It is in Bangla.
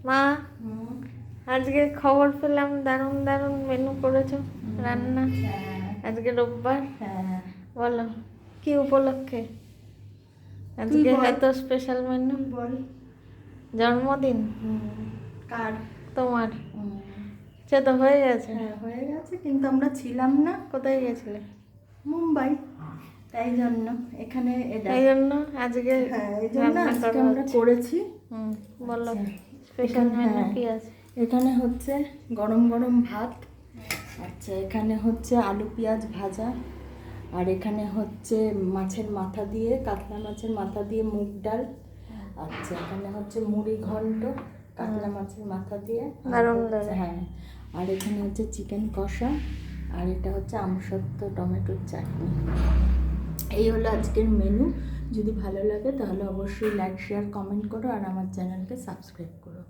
মা, আজকে খবর পেলাম দারুণ দারুণ মেনু করেছো রান্না। আজকে রোববার। বলো কি উপলক্ষে আজকে এত স্পেশাল মেনু? বল। জন্মদিন কার? তোমার। সে তো হয়ে গেছে। হ্যাঁ হয়ে গেছে, কিন্তু আমরা ছিলাম না। কোথায় গেছিলে? মুম্বাই। তাই জন্য এখানে এই জন্য আজকে হ্যাঁ এই জন্য আজকে আমরা করেছি। বলো স্পেশাল মেনু কি আছে? এখানে হচ্ছে গরম গরম ভাত, আচ্ছা এখানে হচ্ছে আলু পেঁয়াজ ভাজা, আর এখানে হচ্ছে মাছের মাথা দিয়ে, কাতলা মাছের মাথা দিয়ে মুগ ডাল, আচ্ছা এখানে হচ্ছে মুড়ি ঘন্ট কাতলা মাছের মাথা দিয়ে, হ্যাঁ, আর এখানে হচ্ছে চিকেন কষা, আর এটা হচ্ছে আমসত্ত্ব টমেটোর চাটনি। এই হলো আজকের মেনু। যদি ভালো লাগে তাহলে অবশ্যই লাইক শেয়ার কমেন্ট করো আর আমার চ্যানেলকে সাবস্ক্রাইব করো।